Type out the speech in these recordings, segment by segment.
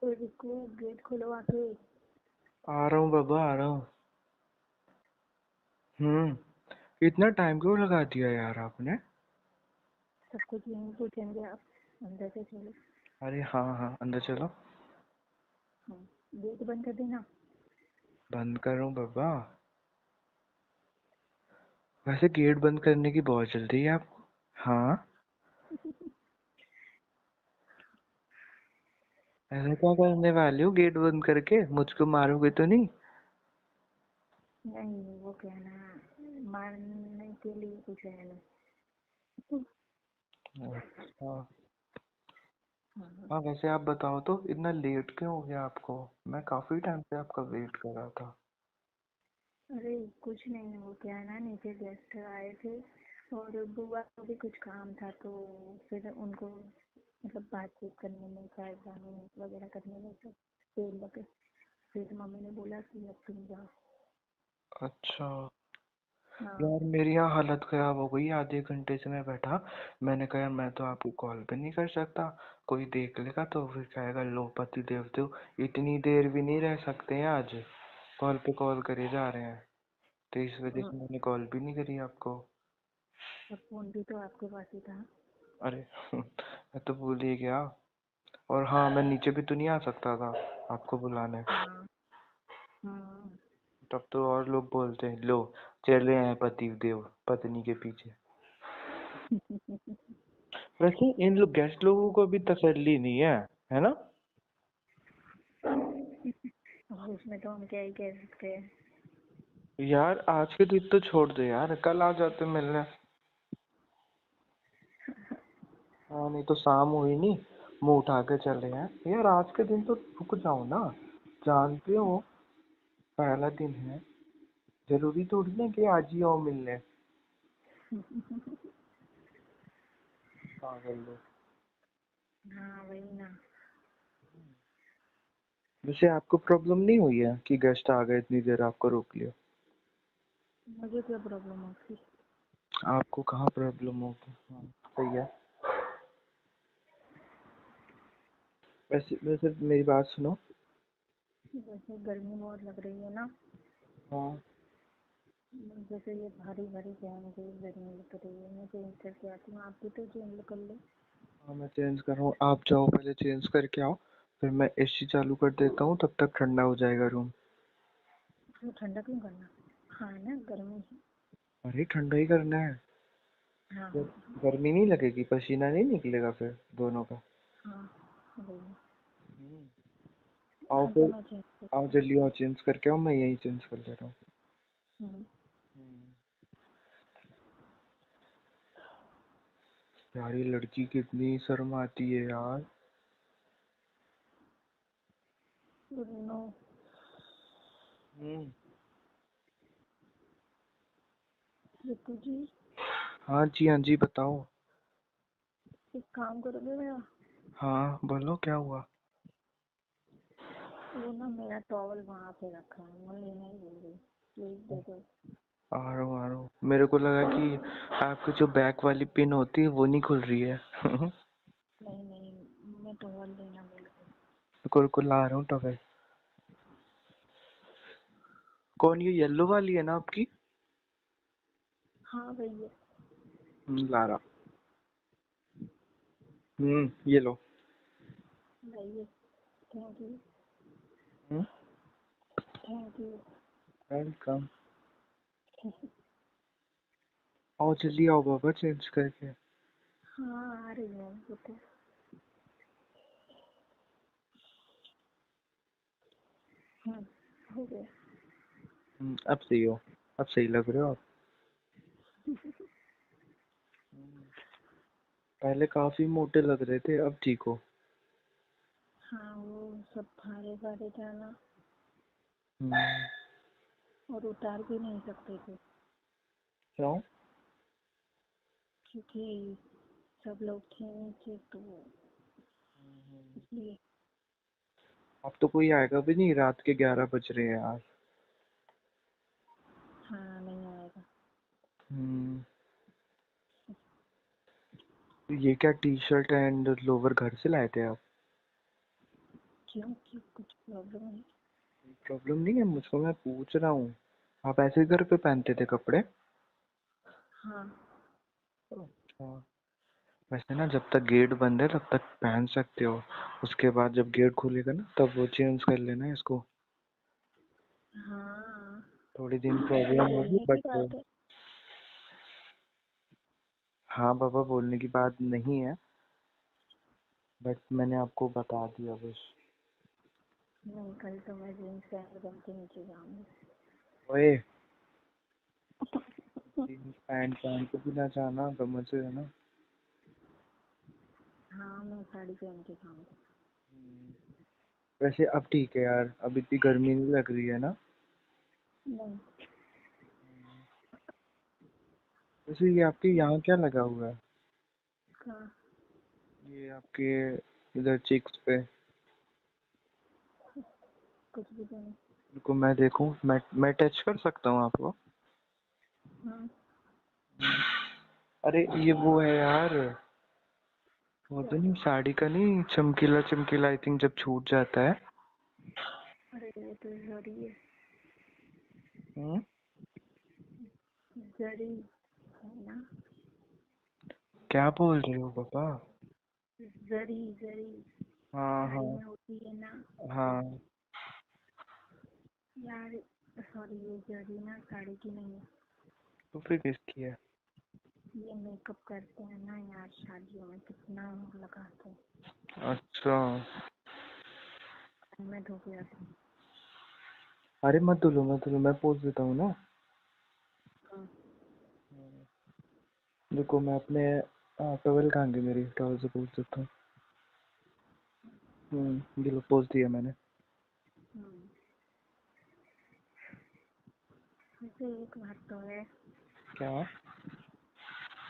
और इसको गेट खुलवा के। आ रहा हूँ बाबा, आ रहा हूँ। इतना टाइम क्यों लगा दिया यार आपने? सब कुछ यहीं पूछेंगे आप, अंदर से चलो। अरे हाँ हाँ, अंदर चलो। गेट बंद कर देना। बंद कर रहा हूँ बाबा। वैसे गेट बंद करने की बहुत जल्दी है आपको। हाँ, ऐसा क्या करने वाले हो गेट बंद करके? मुझको मारोगे तो नहीं? नहीं, वो कहना मारने के लिए कुछ है नहीं। अच्छा। हाँ। हाँ, वैसे आप बताओ तो इतना लेट क्यों हो गया आपको? मैं काफी टाइम से आपका वेट कर रहा था। अरे कुछ नहीं, वो क्या है ना, नीचे गेस्ट आए थे और बुआ को भी कुछ काम था, तो फिर उनको मतलब बातचीत करने में, चाय पानी वगैरह करने में तो देर लगे। फिर मम्मी ने बोला कि अब तुम जाओ। अच्छा। हाँ। यार मेरी यहाँ हालत खराब हो गई, आधे घंटे से मैं बैठा। मैंने कहा यार मैं तो आपको कॉल पे नहीं कर सकता, कोई देख लेगा तो फिर कहेगा लो पति देवते हो, इतनी देर भी नहीं रह सकते हैं आज। कॉल पे कॉल करे जा रहे हैं, तो इस वजह से मैंने कॉल भी नहीं करी आपको। और फोन भी तो आपके पास ही था। अरे मैं तो भूल ही गया। और हाँ, मैं नीचे भी तो नहीं आ सकता था आपको बुलाने। हाँ। हाँ। तब तो और लोग बोलते हैं लो चले हैं पति देव पत्नी के पीछे। वैसे इन लोग गेस्ट लोगों को भी तसल्ली नहीं है ना? अब उसमें तो हम क्या ही कह सकते हैं। यार आज के दिन तो छोड़ दो यार, कल आ जाते मिलने। हाँ, नहीं तो शाम हुई नहीं, मुंह उठा के चले हैं। यार आज के दिन तो रुक जाओ ना, जानते हो पहला दिन है, जरूरी थोड़ी ना कि आज ही आओ मिलने। पागल लोग। हाँ वही ना। वैसे आपको प्रॉब्लम नहीं हुई है कि गेस्ट आ गए इतनी देर आपको रोक लिया? मुझे क्या प्रॉब्लम है उसकी। आपको कहाँ प्रॉब्लम होगी? हाँ, सही है। वैसे वैसे मेरी बात सुनो। जैसे गर्मी बहुत लग रही है ना, हाँ जैसे ये भारी भारी पहन के गर्मी लग रही है, मैं चेंज करके आती हूँ, आप भी तो चेंज कर लो। हाँ, मैं चेंज कर रहा हूँ, आप जाओ पहले चेंज करके आओ, फिर मैं एसी चालू कर देता हूँ, तब तक ठंडा हो जाएगा रूम। तो ठंडा क्यों करना। हाँ ना, गर्मी है। अरे ठंडा ही करना है। हाँ फिर हाँ। गर्मी नहीं लगेगी, पसीना नहीं निकलेगा फिर दोनों का। हाँ वही। आओ हाँ तो फिर, मैं चेंज आओ करती हूँ। जल्दी आओ चेंज करके आओ, मैं यही चेंज कर ले रहा हूँ। हम्म। यार ये लड़की कितनी शर्माती है यार। नो। हम्म। रितु जी, हाँ जी, हाँ जी, बताओ। एक काम करोगे मेरा। हाँ बोलो, क्या हुआ? वो ना, मेरा टॉवल वहाँ पे रखा है, मैं लेना ही भूल गई, प्लीज दे दो। आ रहा हूँ, आ रहा हूँ। मेरे को लगा कि आपकी जो बैक वाली पिन होती है वो नहीं खुल रही है। नहीं नहीं, मैं टॉवल लेना भूल गई। को ला रहा हूँ टॉवेल। कौन, ये येलो वाली है ना आपकी? हाँ भैया। ला रहा। ये लो। भैया, thank you. Hmm. Thank you. Welcome. आओ जल्दी आओ बाबा चेंज करके। हाँ आ रही हूँ, रुको। हो गया। अब सही हो, अब सही लग रहे हो आप। पहले काफी मोटे लग रहे थे, अब ठीक हो। हाँ वो सब भारे भारे था ना, हम्म। और उतार भी नहीं सकते थे, क्यों? क्योंकि सब लोग थे नीचे, तो इसलिए। अब तो कोई आएगा भी नहीं, रात के 11 बज रहे हैं यार। हाँ नहीं आएगा। हम्म। ये क्या टी शर्ट एंड लोवर घर से लाए थे आप? क्यों क्यों कुछ प्रॉब्लम है? प्रॉब्लम नहीं है मुझको, मैं पूछ रहा हूँ। आप ऐसे घर पे पहनते थे कपड़े? हाँ। अच्छा। वैसे ना जब तक गेट बंद है तब तक पहन सकते हो, उसके बाद जब गेट खुलेगा ना तब वो चेंज कर लेना इसको। हाँ, थोड़ी दिन ये प्रॉब्लम होगी बोलने की बट। बात है। हाँ बाबा, बोलने की बात नहीं है, बट मैंने आपको बता दिया बस। नहीं, कल तो मैं जीन्स पहन के नीचे जाऊंगी। ओए, जीन्स पैंट पहन के भी ना जाना, समझ है ना। हाँ, मैं साड़ी पहन के जाऊंगी। वैसे अब ठीक है यार, अब इतनी गर्मी नहीं लग रही है ना। नहीं। वैसे ये आपके यहाँ क्या लगा हुआ है? कहाँ? ये आपके इधर चिक्स पे। कुछ भी तो नहीं। रुको मैं देखूं, मैं टच कर सकता हूँ आपको? हाँ। अरे ये वो है यार, वो क्या? तो नहीं, साड़ी का नहीं, चमकीला चमकीला आई थिंक जब छूट जाता है। अरे ये तो जरी है। हम्म। जरी है ना? क्या बोल रहे हो पापा? जरी जरी हाँ साड़ी हाँ में होती है ना। हाँ। यार, सॉरी, ये जरी ना साड़ी की नहीं है। तो फिर किसकी है? ये मेकअप करते हैं ना यार, शादियों में कितना लगाते हैं। अच्छा। मैं धो के आती हूँ। अरे मत धुलो मत धुलो, मैं पोंछ देता हूँ ना। हाँ। देखो मैं अपने टॉवल कहाँ गई मेरी, टॉवल से पोंछ देता हूँ। ये लो पोंछ दिया मैंने। हम्म। वैसे एक बात तो है, क्या?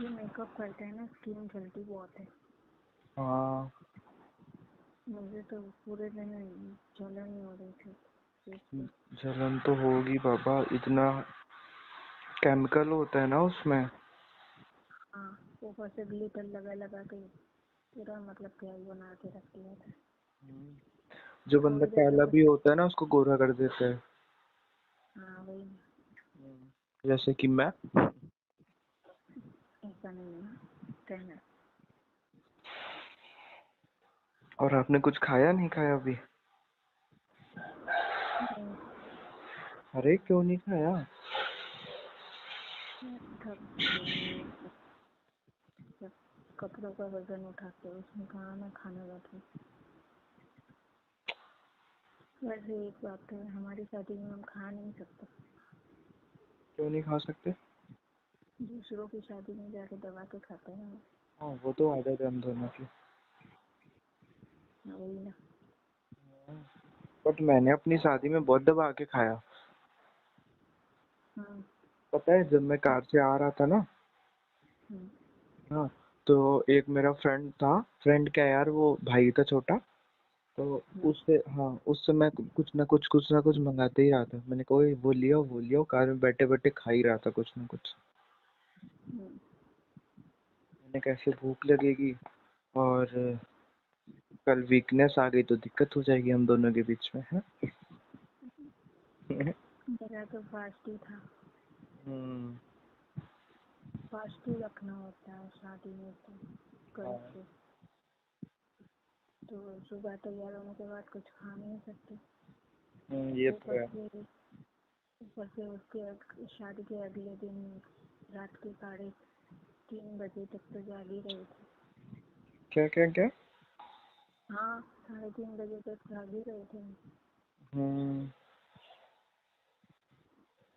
ये मेकअप करते हैं ना, स्किन जलती बहुत है। हाँ। मुझे तो पूरे दिन जलन ही हो रही थी फेस पे। जलन तो होगी बाबा, इतना केमिकल होता है ना उसमें। हाँ, ऊपर से ग्लिटर लगा लगा के पूरा मतलब क्या ही बना के रख दिया था। जो बंदा थोड़ी देर काला तक भी होता है ना उसको गोरा कर देता है। हाँ वही। जैसे कि मैं। ऐसा नहीं है ना, कहना। और आपने कुछ खाया नहीं खाया अभी? नहीं। अरे क्यों नहीं खाया? मैं थक गई, जब कपड़ों का वजन उठाते उसमें कहाँ मैं खाने बैठी। वैसे एक बात है, हमारी शादी में हम खा नहीं सकते। क्यों नहीं खा सकते? दूसरों की शादी में जाके दबा के खाते हैं हम। हाँ वो तो आदत है हम दोनों की। वही ना। बट मैंने अपनी शादी में बहुत दबा के खाया। हाँ। पता है जब मैं कार से आ रहा था ना, हम्म। हाँ, तो एक मेरा फ्रेंड था, फ्रेंड क्या यार, वो भाई था छोटा। तो हम्म। उससे, हाँ, उससे मैं कुछ ना कुछ मंगाते ही रहा था। मैंने कहा "ओए, वो लियो", कार में बैठे बैठे खा ही रहा था कुछ ना कुछ। हम्म। मैंने कैसे भूख लगेगी, और कल वीकनेस आ गई तो दिक्कत हो जाएगी हम दोनों के बीच में, है। मेरा तो फास्ट ही था। हम्म। फास्ट ही रखना होता है शादी में तो, गर्ल्स हाँ। को। तो सुबह तैयार होने के बाद कुछ खा नहीं सकते। ये तो ऊपर है। से ऊपर से उसके शादी के अगले दिन रात के 3:30 तक तो जाग ही रहे थे। क्या क्या क्या? हाँ, 3:30 तक जाग ही रहे थे। हम्म।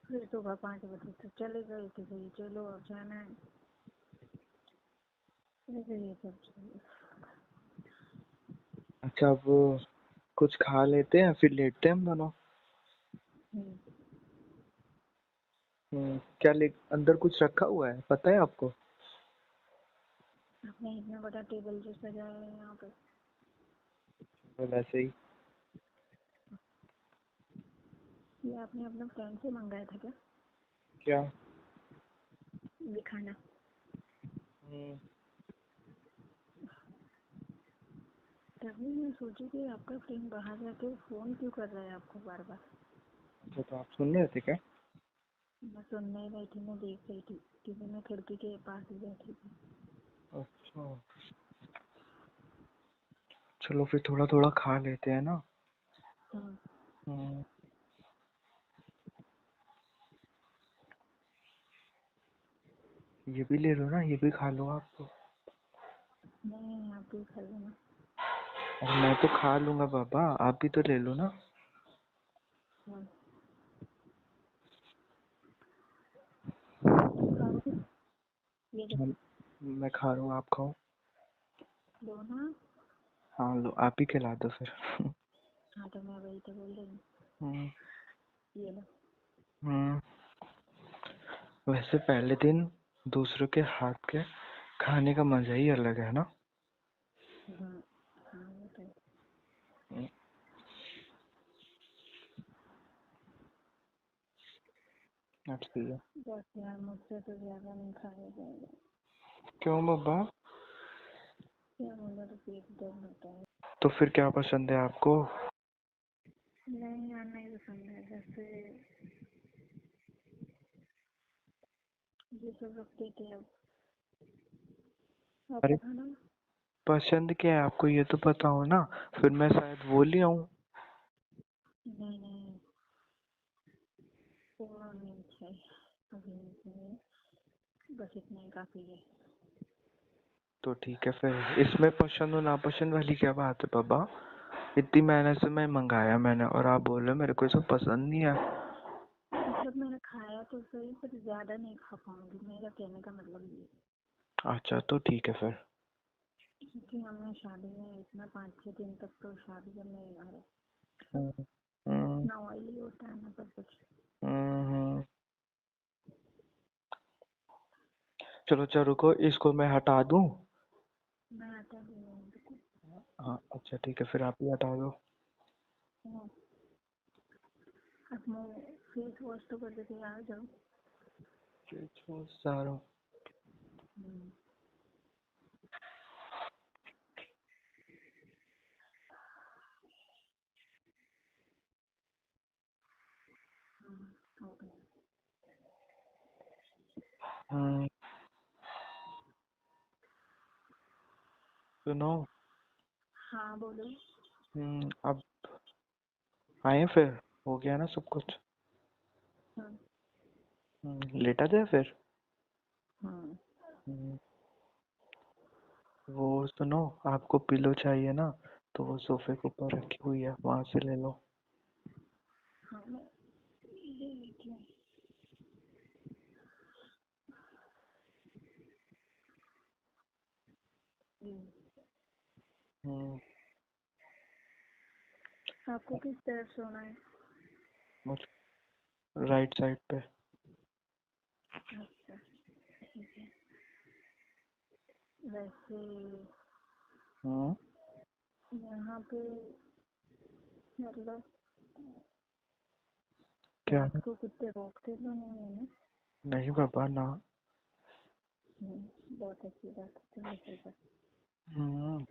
फिर सुबह 5 बजे तक चले गए कि भाई चलो अब जाना है। फिर ये सब चाहिए। अच्छा, अब कुछ खा लेते हैं फिर लेटते हैं हम दोनों। हम्म। क्या ले, अंदर कुछ रखा हुआ है पता है आपको? आपने इतना बड़ा टेबल जो सजाया है यहाँ पे, तो वैसे ही। ये आपने अपने फ्रेंड से मंगाया था क्या, क्या? ये खाना? हम्म। तभी मैं सोची कि आपका फ्रेंड बाहर जाके फ़ोन क्यों कर रहा है आपको बार बार। अच्छा, तो आप सुन रहे थे क्या? मैं सुनने ही बैठी, मैं देख रही थी क्योंकि मैं खिड़की के पास ही बैठी थी। अच्छा, चलो फिर थोड़ा थोड़ा खा लेते हैं ना। हाँ। हम्म, ये भी ले लो ना, ये भी खा लो आप तो। नहीं, आप भी खा लेना। अरे मैं तो खा लूंगा बाबा, आप भी तो ले लो ना। हाँ। खाओगे? ये लो। मैं खा रहा हूँ, आप खाओ। लो ना। हाँ लो, आप ही खिला दो फिर। हाँ, तो मैं वही तो बोल रही हूँ। हम्म। ये लो। हम्म। वैसे पहले दिन दूसरों के हाथ के खाने का मजा ही अलग है ना। हाँ। हाँ, वो तो है। हम्म, अब सही है। बस यार, मुझसे तो ज़्यादा नहीं खाया जाएगा। क्यों बाबा? क्या बोला, तो पेट दर्द होता है। तो फिर क्या पसंद है आपको? नहीं यार, नहीं पसंद है। जैसे ये सब रखते थे, अब अरे आपका खाना। पसंद क्या है आपको, ये तो पता हो ना, फिर मैं शायद वो ले आऊं। नहीं नहीं, वो नहीं अच्छा है। अभी नहीं, बस इतना ही काफ़ी है। तो ठीक है फिर, इसमें पसंद और नापसंद वाली क्या बात है बाबा? इतनी मेहनत से मैं मंगाया मैंने, और आप बोल रहे हो मेरे को ये सब पसंद नहीं है। मतलब मैंने खाया तो सही, पर ज़्यादा नहीं खा पाऊंगी, मेरा कहने का मतलब ये। अच्छा तो ठीक है फिर। क्योंकि हमने शादी में इतना 5-6 दिन तक तो शादी करने आ रहे, सब हम्म। हम्म। इतना ऑयली होता है ना सब कुछ। हम्म। चलो चलो, रुको, इसको मैं हटा दूं। मैं हटा दूंगी। हाँ अच्छा ठीक है, फिर आप ही हटा दो। हाँ, अब मैं फेस वॉश तो कर देते आ जाओ। सारा। हम्म, हो गया। हम्म। सुनो। हाँ बोलो। अब आए फिर, हो गया ना सब कुछ। हाँ। लेटा जाए फिर। हाँ। हम्म, वो सुनो, आपको पिलो चाहिए ना, तो वो सोफे के ऊपर रखी हुई है, वहां से ले लो। हाँ, मैं ले लेती हूँ। हम्म, हम्म, आपको किस तरफ सोना है? मुझ राइट साइड पे। अच्छा, ठीक है। वैसे हम्म। यहाँ पे मतलब क्या रात है? को कुत्ते भौंकते तो नहीं है ना? नहीं बाबा ना। बहुत अच्छी बात है, चलो सही बात। हम्म।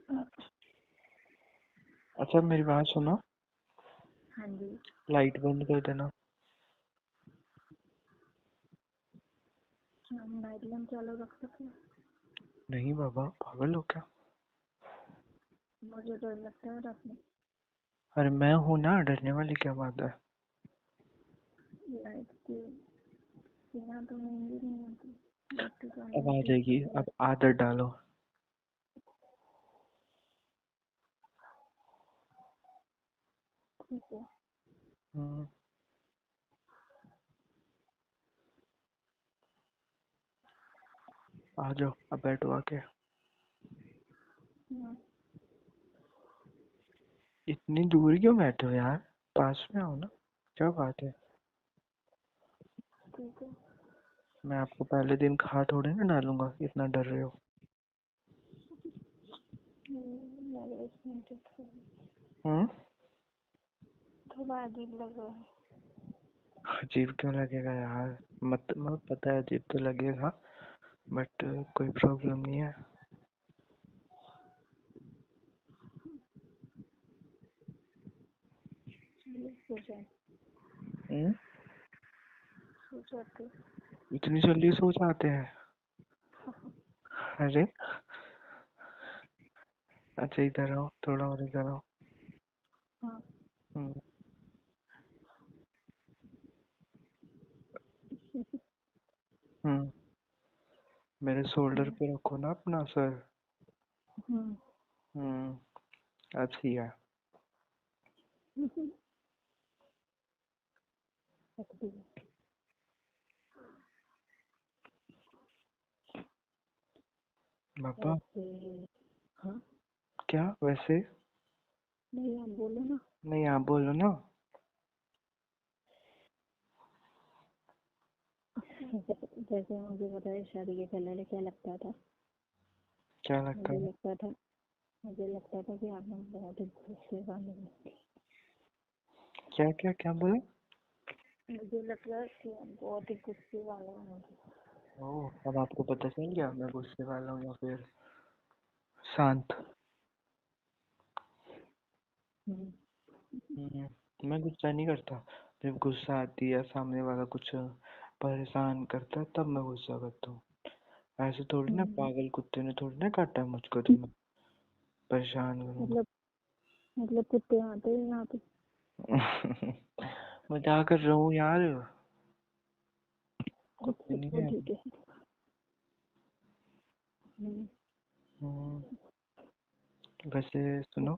अच्छा मेरी बात सुनो, हाँ जी। लाइट बंद कर देना। हम नाइट लैम्प चालू रख सकते हैं? नहीं बाबा, पागल हो क्या? मुझे डर लगता है रात में। अरे मैं हूं ना, डरने वाली क्या बात है? लाइट के बिना तो नींद ही नहीं आती। बत्ती तो अब नहीं आ होती जाएगी, ऊपर अब आदत डालो। ठीक है। हम्म। आ जाओ, अब बैठो आके। हाँ, इतनी दूर क्यों बैठे हो यार, पास में आओ ना, क्या बात है? ठीक है। मैं आपको पहले दिन खा थोड़े ना डालूंगा, इतना डर रहे हो। मेरे इसमें तो हम्म। थोड़ा अजीब लग रहा है। अजीब क्यों लगेगा यार? मत पता है, अजीब तो लगेगा, बट कोई प्रॉब्लम नहीं है। सो जाए हम्म? सो जाते। इतनी जल्दी सो जाते हैं? अरे अच्छा, इधर आओ, थोड़ा और इधर आओ। हाँ। हम्म। हम्म। मेरे शोल्डर पे रखो ना अपना सर। हम्म। अच्छी है। रख दिया। पापा। वैसे। हाँ। क्या वैसे? नहीं, आप बोलो ना। नहीं, आप बोलो ना। जैसे मुझे पता है, शादी के पहले क्या लगता था। क्या लगता मुझे है? लगता था मुझे लगता था कि आप लोग बहुत ही गुस्से वाले हैं। क्या क्या क्या बोले? मुझे लगता है कि आप बहुत ही गुस्से वाले होंगे। ओह, अब आपको पता चल गया मैं गुस्से वाला हूँ या फिर शांत? हम्म। मैं गुस्सा नहीं करता। जब गुस्सा आती है, सामने वाला कुछ परेशान करता है, तब मैं गुस्सा करता हूँ। ऐसे थोड़ी ना, हम्म। पागल कुत्ते ने थोड़ी ना काटा है मुझको तो मैं परेशान करूंगा। मतलब मतलब कुत्ते आते हैं यहाँ पे? मजाक कर रहा हूँ यार। कुत्ते अच्छा, नहीं तो है। ठीक है। हम्म। हम्म, वैसे सुनो।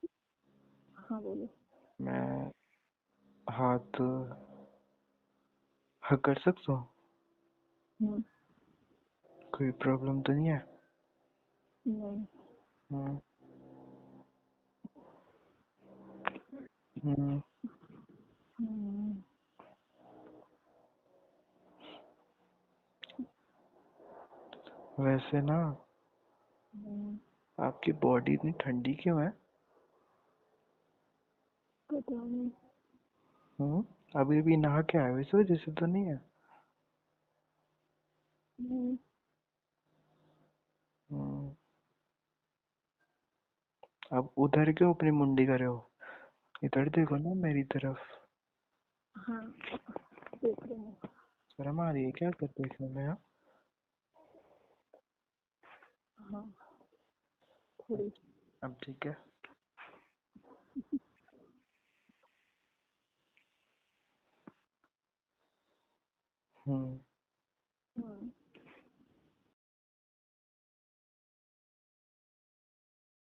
हाँ, बोलो। मैं हाथ हक कर सकता हूँ? हम्म। कोई प्रॉब्लम तो नहीं है? नहीं। हम्म। हम्म, हम्म। वैसे ना, हम्म। आपकी बॉडी इतनी ठंडी क्यों है? पता नहीं। अभी भी नहा के आए हो, इस वजह से तो नहीं है? नहीं। हम्म, अब उधर क्यों अपनी मुंडी करे हो? इधर देखो ना मेरी तरफ। हाँ, देख रहे हैं। शर्म आ रही है क्या कर देखने में? हाँ? हाँ, थोड़ी। अब ठीक है।